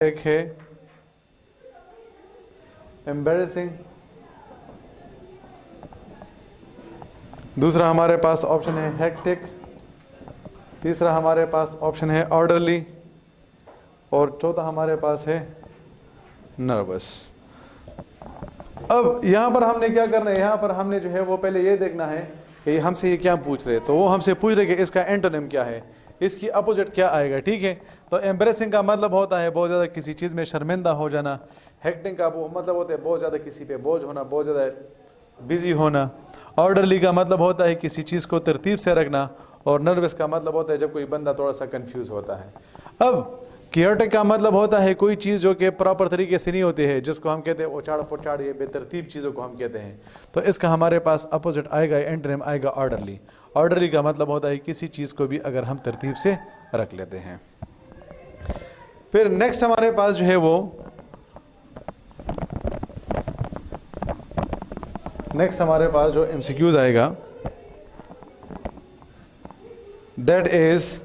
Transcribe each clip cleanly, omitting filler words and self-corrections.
एक है एम्बैरेसिंग, दूसरा हमारे पास ऑप्शन है हेक्टिक, तीसरा हमारे पास ऑप्शन है ऑर्डरली और चौथा हमारे पास है नर्वस। अब यहाँ पर हमने क्या करना है, यहाँ पर हमने जो है वो पहले ये देखना है कि हमसे ये क्या पूछ रहे, तो वो हमसे पूछ रहे कि इसका एंटोनिम क्या है, इसकी अपोजिट क्या आएगा। ठीक है, तो एम्ब्रेसिंग का मतलब होता है बहुत ज़्यादा किसी चीज़ में शर्मिंदा हो जाना, हेक्टिंग का वो मतलब होता है बहुत ज़्यादा किसी पे बोझ होना, बहुत ज़्यादा बिजी होना, ऑर्डरली का मतलब होता है किसी चीज़ को तरतीब से रखना, और नर्वस का मतलब होता है जब कोई बंदा थोड़ा सा कंफ्यूज होता है। अब कियोटिक का मतलब होता है कोई चीज़ जो कि प्रॉपर तरीके से नहीं होती है, जिसको हम कहते हैं उचाड़ पुचाड़, ये बेतरतीब चीज़ों को हम कहते हैं। तो इसका हमारे पास अपोजिट आएगा, एंटोनिम आएगा ऑर्डरली। ऑर्डरली का मतलब होता है किसी चीज़ को भी अगर हम तरतीब से रख लेते हैं। फिर नेक्स्ट हमारे पास जो है वो नेक्स्ट हमारे पास जो एमसीक्यूज आएगा, that is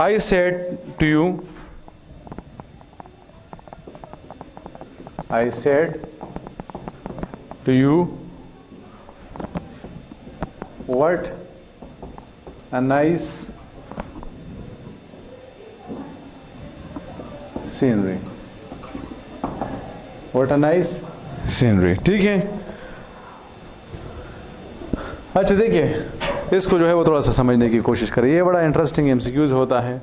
I said to you, I said to you, what a nice scenery, what a nice scenery। ठीक है, अच्छा देखिए इसको जो है वो थोड़ा सा समझने की कोशिश करें, ये बड़ा इंटरेस्टिंग एमसीक्यूज होता है।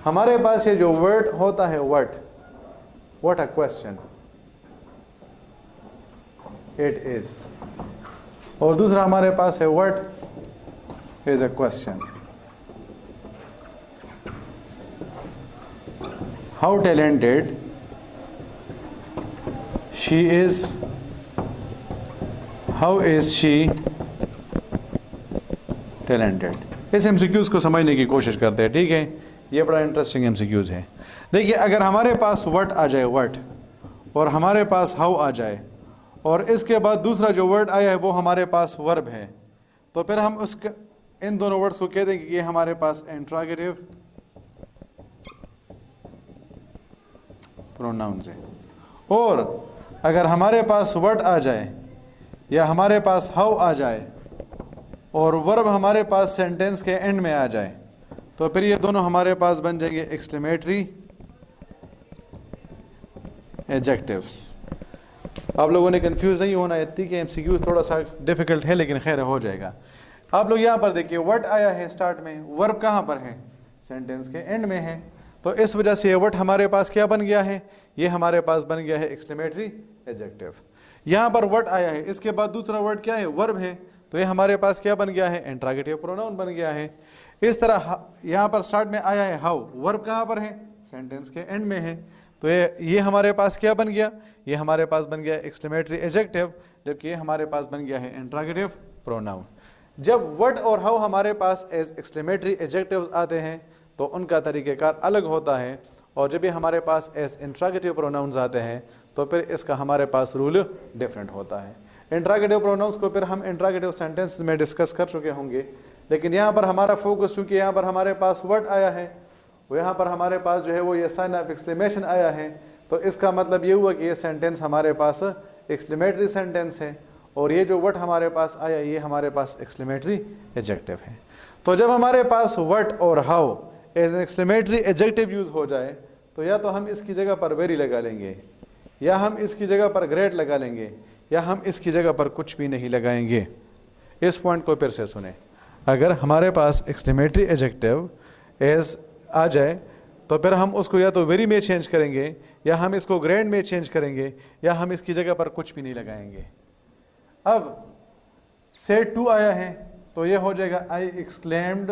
हमारे पास ये जो वर्ड होता है what a question it is, और दूसरा हमारे पास है what is a question, how talented she is, how is she talented. इस एमसीक्यूज को समझने की कोशिश करते हैं। ठीक है, ये बड़ा इंटरेस्टिंग एमसीक्यूज है। देखिए अगर हमारे पास व्हाट आ जाए, व्हाट, और हमारे पास हाउ आ जाए, और इसके बाद दूसरा जो वर्ड आया है वो हमारे पास वर्ब है, तो फिर हम उसके इन दोनों वर्ड्स को कह देंगे कि ये हमारे पास इंट्रोगेटिव प्रोनाउंस है। और अगर हमारे पास व्हाट आ जाए या हमारे पास हाउ आ जाए और वर्ब हमारे पास सेंटेंस के एंड में आ जाए, तो फिर ये दोनों हमारे पास बन जाएंगे एक्सक्लेमेटरी एडजेक्टिव्स। आप लोगों ने कंफ्यूज नहीं होना है, ठीक है, एमसीक्यू थोड़ा सा डिफिकल्ट है लेकिन खैर हो जाएगा। आप लोग यहाँ पर देखिए व्हाट आया है स्टार्ट में, वर्ब कहाँ पर है, सेंटेंस के एंड में है, तो इस वजह से ये व्हाट हमारे पास क्या बन गया है, ये हमारे पास बन गया है एक्सक्लेमेटरी एडजेक्टिव। यहाँ पर व्हाट आया है, इसके बाद दूसरा वर्ड क्या है, वर्ब है, तो ये हमारे पास क्या बन गया है, इंट्रोगेटिव प्रोनाउन बन गया है। इस तरह यहाँ पर स्टार्ट में आया है हाउ, वर्ब कहाँ पर है, सेंटेंस के एंड में है, तो ये हमारे पास क्या बन गया, ये हमारे पास बन गया एक्सक्लेमेटरी एडजेक्टिव, जबकि ये हमारे पास बन गया है इंट्रोगेटिव प्रोनाउन। जब व्हाट और हाउ हमारे पास एज एक्सक्लेमेटरी एडजेक्टिव्स आते हैं तो उनका तरीक़ेकार अलग होता है, और जब ये हमारे पास एज इंट्रोगेटिव प्रोनाउंस आते हैं तो फिर इसका हमारे पास रूल डिफरेंट होता है। इंट्रोगेटिव प्रोनाउंस को फिर हम इंट्रोगेटिव सेंटेंस में डिस्कस कर चुके होंगे, लेकिन यहाँ पर हमारा फोकस चूँकि यहाँ पर हमारे पास व्हाट आया है, वो यहाँ पर हमारे पास जो है वो ये साइन ऑफ एक्सक्लेमेशन आया है, तो इसका मतलब ये हुआ कि ये सेंटेंस हमारे पास एक्सक्लेमेटरी सेंटेंस है, और ये जो व्हाट हमारे पास आया ये हमारे पास एक्सक्लेमेटरी एडजेक्टिव है। तो जब हमारे पास व्हाट और how as an exclamatory adjective use हो जाए, तो या तो हम इसकी जगह पर वेरी लगा लेंगे, या हम इसकी जगह पर ग्रेट लगा लेंगे, या हम इसकी जगह पर कुछ भी नहीं लगाएंगे। इस पॉइंट को फिर से सुने, अगर हमारे पास एक्सक्लेमेटरी एडजेक्टिव एज आ जाए तो फिर हम उसको या तो वेरी में चेंज करेंगे, या हम इसको ग्रेट में चेंज करेंगे, या हम इसकी जगह पर कुछ भी नहीं लगाएंगे। अब सेड टू आया है तो ये हो जाएगा आई एक्सक्लेम्ड,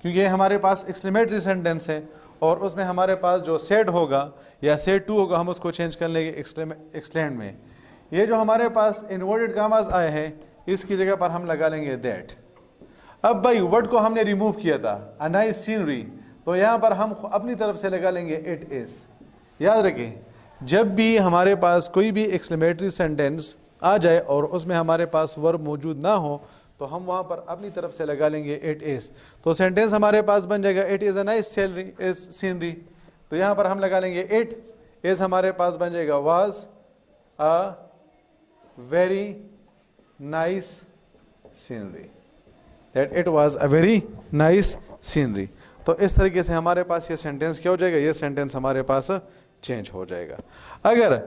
क्योंकि ये हमारे पास एक्सक्लेमेटरी सेंटेंस है, और उसमें हमारे पास जो सेड होगा या सेड टू होगा हम उसको चेंज कर लेंगे एक्सक्लेम्ड में। ये जो हमारे पास इन्वर्टेड गामास आए हैं इसकी जगह पर हम लगा लेंगे दैट। अब भाई वर्ड को हमने रिमूव किया था अ नाइस सीनरी, तो यहाँ पर हम अपनी तरफ से लगा लेंगे इट इज़। याद रखें, जब भी हमारे पास कोई भी एक्सक्लेमेटरी सेंटेंस आ जाए और उसमें हमारे पास वर्ब मौजूद ना हो तो हम वहाँ पर अपनी तरफ से लगा लेंगे इट इज़। तो सेंटेंस हमारे पास बन जाएगा it is a nice salary is scenery. तो यहाँ पर हम लगा लेंगे इट इज़, हमारे पास बन जाएगा was a very nice scenery, that it was a very nice scenery. तो इस तरीके से हमारे पास ये सेंटेंस क्या हो जाएगा, ये सेंटेंस हमारे पास चेंज हो जाएगा। अगर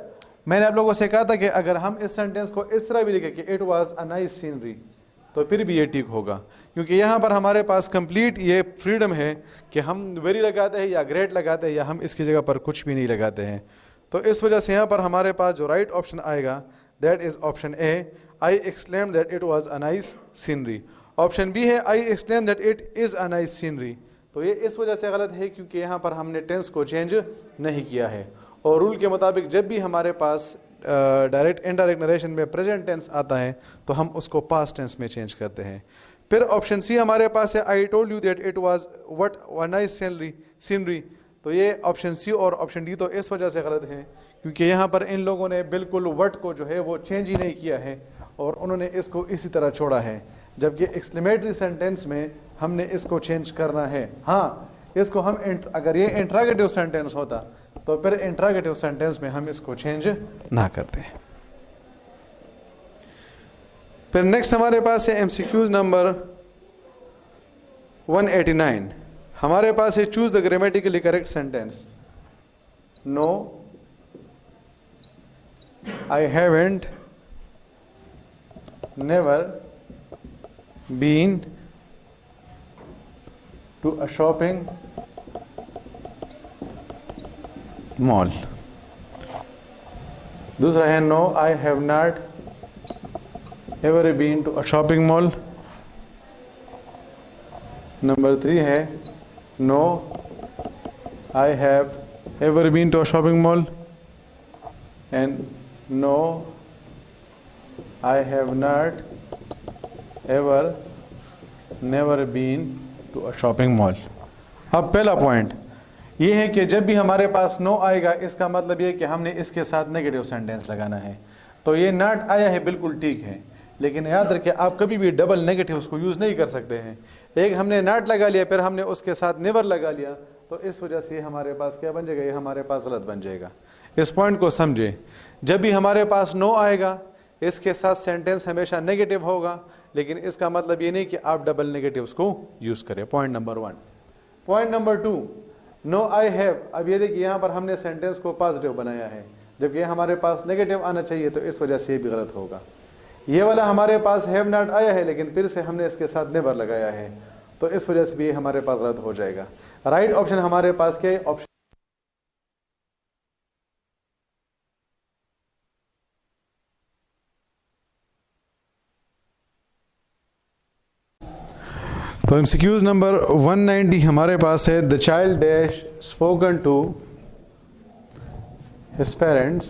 मैंने आप लोगों से कहा था कि अगर हम इस सेंटेंस को इस तरह भी लिखें कि it was a nice scenery, तो फिर भी ये ठीक होगा, क्योंकि यहाँ पर हमारे पास कंप्लीट ये फ्रीडम है कि हम वेरी लगाते हैं या ग्रेट लगाते हैं या हम इसकी जगह पर कुछ भी नहीं लगाते हैं। तो इस वजह से यहाँ पर हमारे पास जो राइट ऑप्शन आएगा that is option A, I exclaim that it was a nice scenery. Option B है I exclaim that it is a nice scenery. तो ये इस वजह से गलत है क्योंकि यहाँ पर हमने टेंस को चेंज नहीं किया है, और रूल के मुताबिक जब भी हमारे पास डायरेक्ट इनडायरेक्ट नरेशन में प्रेजेंट टेंस आता है तो हम उसको पास्ट टेंस में चेंज करते हैं। फिर ऑप्शन सी हमारे पास है I told you that it was what a nice scenery. तो ये ऑप्शन सी और ऑप्शन डी तो इस वजह से गलत है क्योंकि यहाँ पर इन लोगों ने बिल्कुल वर्ड को जो है वो चेंज ही नहीं किया है और उन्होंने इसको इसी तरह छोड़ा है, जबकि एक्सक्लेमेटरी सेंटेंस में हमने इसको चेंज करना है। हाँ, इसको हम अगर ये इंट्रागेटिव सेंटेंस होता तो फिर इंट्रागेटिव सेंटेंस में हम इसको चेंज ना करते। फिर नेक्स्ट हमारे पास है एमसीक्यूज नंबर 189। हमारे पास है choose the grammatically correct sentence. No I haven't never been to a shopping mall. दूसरा है no I have not ever been to a shopping mall. Number 3 है no I have ever been to a shopping mall and no I have not ever never been to a shopping mall. अब पहला point ये है कि जब भी हमारे पास no आएगा इसका मतलब ये कि हमने इसके साथ नेगेटिव सेंटेंस लगाना है। तो ये नॉट आया है बिल्कुल ठीक है, लेकिन याद रखिए आप कभी भी डबल नेगेटिव उसको यूज़ नहीं कर सकते हैं। एक हमने नॉट लगा लिया फिर हमने उसके साथ नेवर लगा लिया, तो इस वजह से हमारे पास क्या बन जाएगा, ये हमारे पास गलत बन जाएगा। इस पॉइंट को समझे, जब भी हमारे पास नो आएगा इसके साथ सेंटेंस हमेशा नेगेटिव होगा, लेकिन इसका मतलब ये नहीं कि आप डबल नेगेटिव्स को यूज़ करें। Point number 1। Point number 2, no I have. अब ये देखिए यहाँ पर हमने सेंटेंस को पॉजिटिव बनाया है जबकि हमारे पास नेगेटिव आना चाहिए, तो इस वजह से ये भी गलत होगा। ये वाला हमारे पास हैव नॉट आया है लेकिन फिर से हमने इसके साथ नेवर लगाया है, तो इस वजह से भी हमारे पास गलत हो जाएगा। राइट ऑप्शन हमारे पास क्या है, ऑप्शन तो एमसीक्यूज नंबर 190 हमारे पास है the child dash spoken to his parents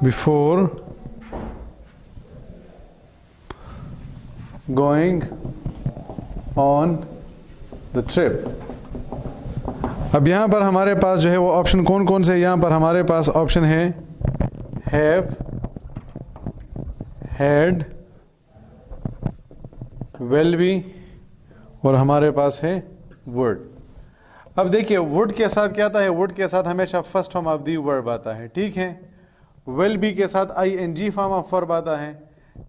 before going on the trip. अब यहाँ पर हमारे पास जो है वो ऑप्शन कौन कौन से, यहाँ पर हमारे पास ऑप्शन है हैव, हैड, वेल बी और हमारे पास है वुड। अब देखिए वुड के साथ क्या आता है, वुड के साथ हमेशा first form of the verb आता है, ठीक है। वेल बी के साथ ING फॉर्म ऑफ वर्ब आता है,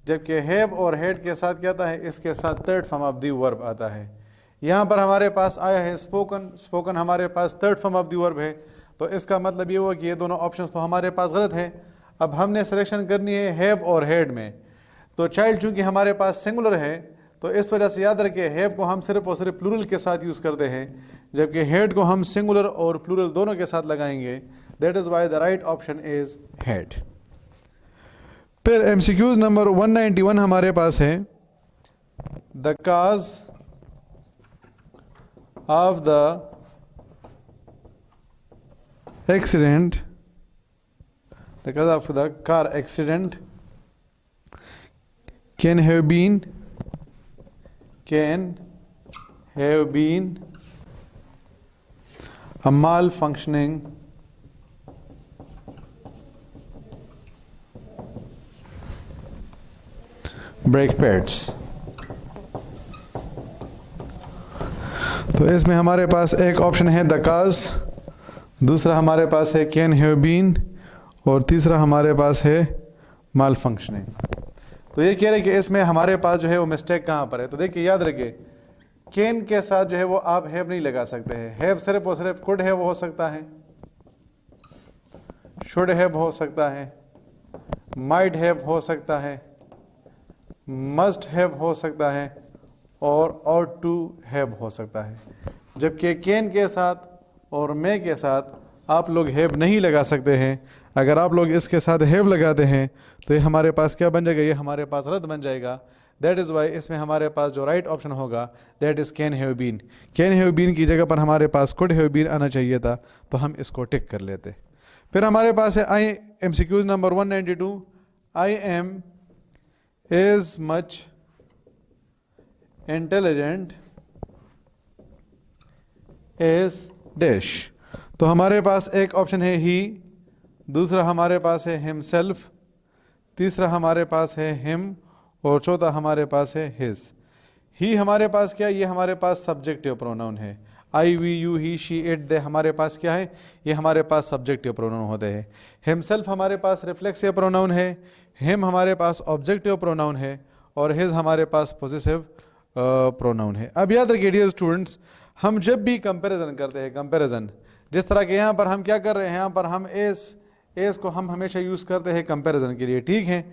जबकि हैव और हैड के साथ क्या आता है, इसके साथ third form of the verb आता है। यहाँ पर हमारे पास आया है स्पोकन, स्पोकन हमारे पास third form of the verb है, तो इसका मतलब ये हुआ कि ये दोनों ऑप्शंस तो हमारे पास गलत है। अब हमने सिलेक्शन करनी है हैव और हैड में, तो चाइल्ड चूँकि हमारे पास सिंगुलर है तो इस वजह से याद रखिए हैव को हम सिर्फ और सिर्फ प्लूरल के साथ यूज़ करते हैं, जबकि हैड को हम सिंगुलर और प्लूरल दोनों के साथ लगाएंगे। That is why the right option is had. फिर एमसीक्यूज नंबर 191 हमारे पास है the cause of the accident, the cause of the car accident can have been a malfunctioning brake pads. तो इसमें हमारे पास एक ऑप्शन है द काज, दूसरा हमारे पास है कैन हैव बीन, और तीसरा हमारे पास है माल फंक्शनिंग। तो ये कह रहे हैं कि इसमें हमारे पास जो है वो मिस्टेक कहाँ पर है। तो देखिए याद रखिए, कैन के साथ जो है वो आप हैव नहीं लगा सकते हैं। हैव सिर्फ और सिर्फ कुड हैव हो सकता है, शुड हैव हो सकता है, माइट हैव हो सकता है, मस्ट हैव हो सकता है, और ऑट टू हैव हो सकता है। जबकि कैन के साथ और मे के साथ आप लोग हैव नहीं लगा सकते हैं। अगर आप लोग इसके साथ हैव लगाते हैं तो ये हमारे पास क्या बन जाएगा, ये हमारे पास रद्द बन जाएगा। दैट इज़ वाई इसमें हमारे पास जो राइट ऑप्शन होगा that is can have been. Can have been की जगह पर हमारे पास कुड हैव बीन आना चाहिए था, तो हम इसको टिक कर लेते। फिर हमारे पास है I MCQs number 192, I am as much intelligent as dash. तो हमारे पास एक ऑप्शन है ही, दूसरा हमारे पास है हिमसेल्फ, तीसरा हमारे पास है हिम, और चौथा हमारे पास है हिज। ही हमारे पास क्या है, ये हमारे पास सब्जेक्टिव प्रोनाउन है। I we you he she it they हमारे पास क्या है, ये हमारे पास सब्जेक्टिव प्रोनाउन होते हैं। हिमसेल्फ हमारे पास रिफ्लेक्सिव प्रोनाउन है, हिम हमारे पास ऑब्जेक्टिव प्रोनाउन है, और हिज हमारे पास पॉजिटिव प्रोनाउन है। अब याद रखिए डियर स्टूडेंट्स, हम जब भी कंपैरिजन करते हैं, कंपैरिजन जिस तरह के यहाँ पर हम क्या कर रहे हैं, यहाँ पर हम एस को हम हमेशा यूज़ करते हैं कंपैरिजन के लिए, ठीक है।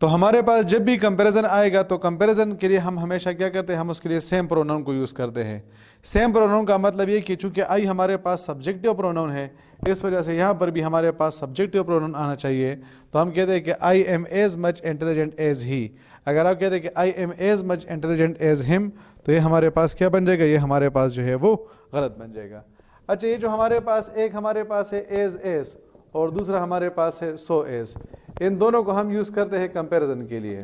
तो हमारे पास जब भी कंपैरिजन आएगा तो कंपैरिजन के लिए हम हमेशा क्या करते हैं, हम उसके लिए सेम प्रोनाउन को यूज़ करते हैं। सेम प्रोनाउन का मतलब ये कि चूंकि आई हमारे पास सब्जेक्टिव प्रोनाउन है, इस वजह से यहाँ पर भी हमारे पास सब्जेक्टिव प्रोनाउन आना चाहिए। तो हम कहते हैं कि I am as much intelligent as he. अगर आप कहते हैं कि I am as much intelligent as him, तो ये हमारे पास क्या बन जाएगा, ये हमारे पास जो है वो गलत बन जाएगा। अच्छा, ये जो हमारे पास एक हमारे पास है एज और दूसरा हमारे पास है सो एज, इन दोनों को हम यूज़ करते हैं कंपैरिजन के लिए।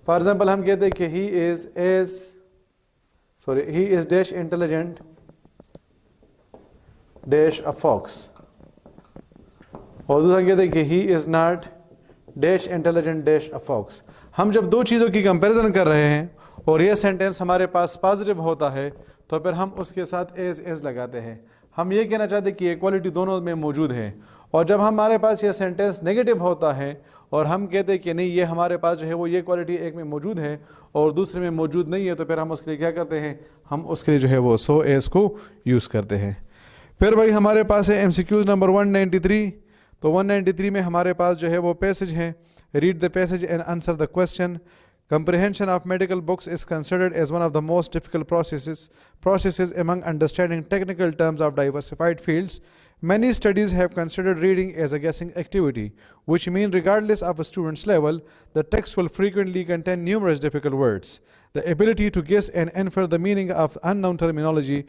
फॉर एग्जांपल हम कहते हैं कि he is dash intelligent dash a fox, और दूसरा कहते हैं कि he is not dash intelligent dash a fox. हम जब दो चीज़ों की कंपैरिजन कर रहे हैं और ये सेंटेंस हमारे पास पॉजिटिव होता है तो फिर हम उसके साथ एज लगाते हैं। हम ये कहना चाहते हैं कि इक्वालिटी दोनों में मौजूद है। और जब हमारे पास ये सेंटेंस नेगेटिव होता है और हम कहते हैं कि नहीं ये हमारे पास जो है वो ये क्वालिटी एक में मौजूद है और दूसरे में मौजूद नहीं है, तो फिर हम उसके लिए क्या करते हैं, हम उसके लिए जो है वो सो एज को यूज़ करते हैं। फिर भाई हमारे पास है MCQs नंबर 193। तो 193 में हमारे पास जो है वो पैसेज है, read the passage and answer the question. Comprehension of medical books is considered as one of the most difficult processes among understanding technical terms of diversified fields. Many studies have considered reading as a guessing activity, which means regardless of a student's level, the text will frequently contain numerous difficult words. The ability to guess and infer the meaning of unknown terminology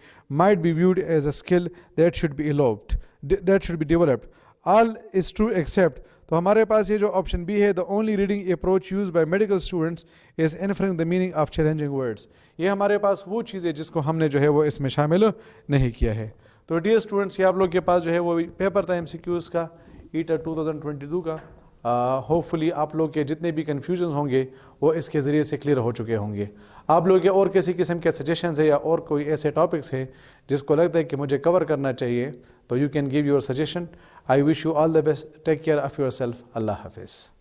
might be viewed as a skill that should be developed. All is true except, तो हमारे पास ये जो option B है, the only reading approach use by medical students is inferring the meaning of challenging words. ये हमारे पास वो चीज़ है जिसको हमने जो है वो इसमें शामिल नहीं किया है। तो डियर स्टूडेंट्स, ये आप लोग के पास जो है वो पेपर था MCQs का ईटा 2022 का। होपफुली आप लोग के जितने भी कन्फ्यूजन होंगे वो इसके ज़रिए से क्लियर हो चुके होंगे। आप लोग के और किसी किस्म के सजेशंस है या और कोई ऐसे टॉपिक्स हैं जिसको लगता है कि मुझे कवर करना चाहिए, तो you can give your suggestion. I wish you all the best. Take care of yourself. अल्लाह हाफिज़।